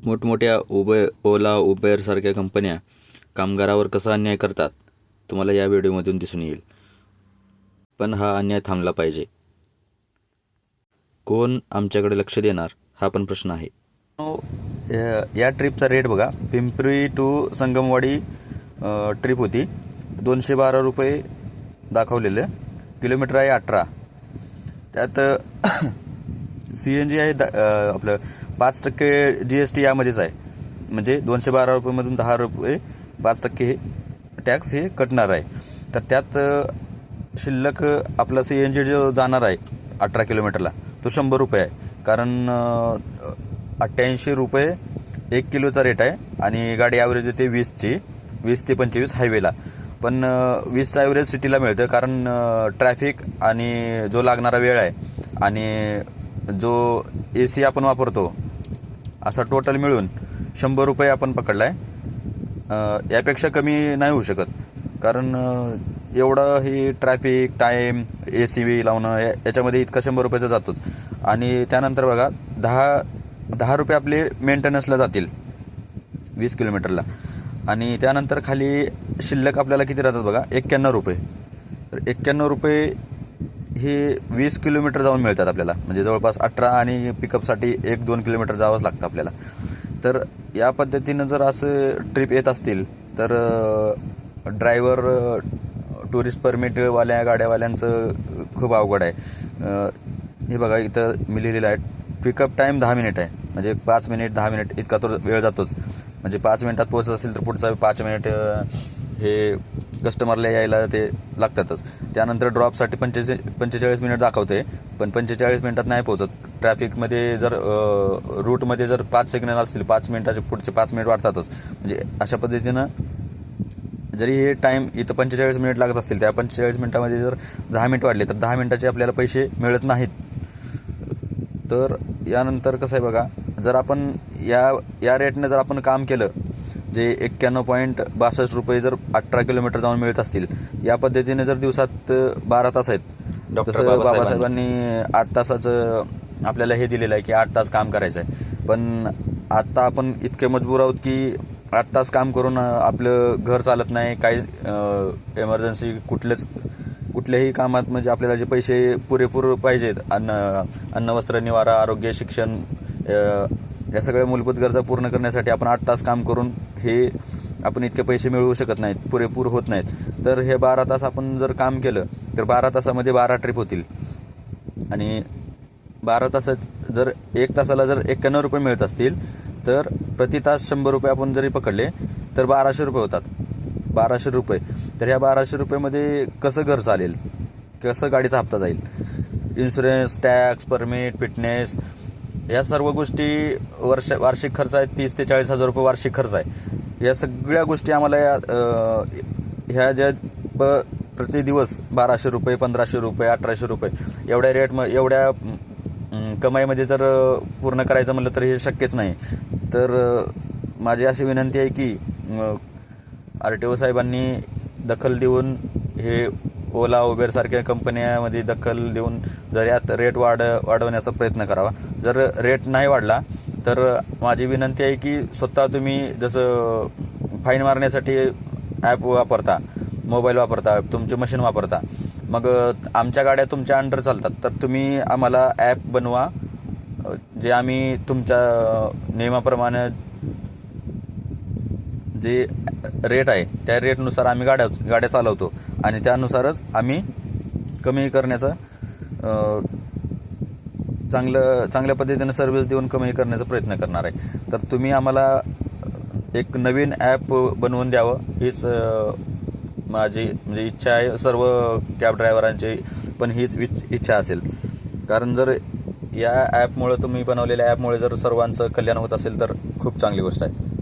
मोठमोठ्या ओला उबेरसारख्या कंपन्या कामगारावर कसा अन्याय करतात तुम्हाला या व्हिडिओमधून दिसून येईल. पण हा अन्याय थांबला पाहिजे. कोण आमच्याकडे लक्ष देणार हा पण प्रश्न आहे. या ट्रिपचा रेट बघा. पिंपरी टू संगमवाडी ट्रिप होती. 212 रुपये दाखवलेले. किलोमीटर आहे 18. त्यात CNG आहे आपलं 5% GST यामध्येच आहे. म्हणजे 212 रुपयेमधून 10 रुपये 5% हे टॅक्स हे कटणार आहे. तर त्यात शिल्लक आपला CNG जो जाणार आहे 18 किलोमीटरला तो 100 रुपये आहे. कारण 88 रुपये 1 किलोचा रेट आहे आणि गाडी ॲव्हरेज येते 20 ते 25 हायवेला. पण 20चा ॲव्हरेज सिटीला मिळतं. कारण ट्रॅफिक आणि जो लागणारा वेळ आहे आणि जो AC आपण वापरतो असा टोटल मिळून 100 रुपये आपण पकडला आहे. यापेक्षा कमी नाही होऊ शकत. कारण एवढं ही ट्रॅफिक टाईम AC लावणं याच्यामध्ये इतका 100 रुपयाचा जातोच. आणि त्यानंतर बघा 10 रुपये आपले मेंटेनन्सला जातील 20 किलोमीटरला. आणि त्यानंतर खाली शिल्लक आपल्याला किती राहतात बघा 91 रुपये. तर 91 रुपये हे 20 किलोमीटर जाऊन मिळतात आपल्याला. म्हणजे जवळपास 18 आणि पिकअपसाठी 1-2 किलोमीटर जावंच लागतं आपल्याला. तर या पद्धतीनं जर असं ट्रिप येत असतील तर ड्रायव्हर टुरिस्ट परमिटवाल्या गाड्यावाल्यांचं खूप अवघड आहे. हे बघा इथं मी लिहिलेलं आहे पिकअप टाईम 10 मिनिट आहे. म्हणजे 5 मिनिट 10 मिनिट इतका तो वेळ जातोच. म्हणजे 5 मिनिटात पोहोचत असेल तर पुढचा 5 मिनिट हे कस्टमरला यायला ते लागतातच. त्यानंतर ड्रॉपसाठी 45 मिनिट दाखवते. पण 45 मिनिटात नाही पोहोचत. ट्रॅफिकमध्ये जर रूटमध्ये जर 5 सिग्नल असतील 5 मिनिटाचे पुढचे 5 मिनिट वाढतातच. म्हणजे अशा पद्धतीनं जरी हे टाईम इथं 45 मिनिट लागत असतील त्या 45 मिनिटामध्ये जर 10 मिनिट वाढले तर 10 मिनिटाचे आपल्याला पैसे मिळत नाहीत. तर यानंतर कसं आहे बघा. जर आपण या रेटने जर आपण काम केलं जे 91.62 रुपये जर 18 किलोमीटर जाऊन मिळत असतील या पद्धतीने जर दिवसात 12 तास आहेत. तसं बाबासाहेबांनी 8 तासाचं आपल्याला हे दिलेलं आहे की 8 तास काम करायचं आहे. पण आत्ता आपण इतके मजबूर आहोत की 8 तास काम करून आपलं घर चालत नाही. काही एमर्जन्सी कुठल्याही कामात म्हणजे आपल्याला जे पैसे पुरेपूर पाहिजेत अन्न वस्त्र निवारा आरोग्य शिक्षण या सगळ्या मूलभूत गरजा पूर्ण करण्यासाठी आपण 8 तास काम करून हे आपण इतके पैसे मिळवू शकत नाहीत. पुरेपूर होत नाहीत. तर हे 12 तास आपण जर काम केलं तर 12 तासामध्ये 12 ट्रिप होतील. आणि 12 तासाच जर 1 तासाला जर 91 रुपये मिळत असतील तर प्रति तास 100 रुपये आपण जरी पकडले तर 1200 रुपये होतात. 1200 रुपये. तर ह्या 1200 रुपयेमध्ये कसं घर चालेल, कसं गाडीचा हप्ता जाईल, इन्शुरन्स टॅक्स परमिट फिटनेस या सर्व गोष्टी वार्षिक खर्च आहे 30 ते 40 हजार रुपये वार्षिक खर्च आहे. या सगळ्या गोष्टी आम्हाला ह्या ज्या प्रति दिवस 1200 रुपये 1500 रुपये 1800 रुपये एवढ्या कमाईमध्ये जर पूर्ण करायचं म्हणलं तर हे शक्यच नाही. तर माझी अशी विनंती आहे की RTO साहेबांनी दखल देऊन हे ओला उबेरसारख्या कंपन्यामध्ये दखल देऊन जर यात रेट वाढवण्याचा प्रयत्न करावा. जर रेट नाही वाढला तर माझी विनंती आहे की स्वतः तुम्ही जसं फाईन मारण्यासाठी ॲप वापरता, मोबाईल वापरता, तुमचे मशीन वापरता, मग आमच्या गाड्या तुमच्या अंडर चालतात तर तुम्ही आम्हाला ॲप बनवा जे आम्ही तुमच्या नियमाप्रमाणे जे रेट आहे त्या रेटनुसार आम्ही गाड्या चालवतो आणि त्यानुसारच आम्ही कमी करण्याचा चांगल्या पद्धतीने सर्व्हिस देऊन कमी करण्याचा प्रयत्न करणार आहे. तर तुम्ही आम्हाला एक नवीन ॲप बनवून द्यावं हीच माझी म्हणजे इच्छा आहे. सर्व कॅब ड्रायव्हरांची पण हीच इच्छा असेल. कारण जर या ॲपमुळे तुम्ही बनवलेल्या ॲपमुळे जर सर्वांचं कल्याण होत असेल तर खूप चांगली गोष्ट आहे.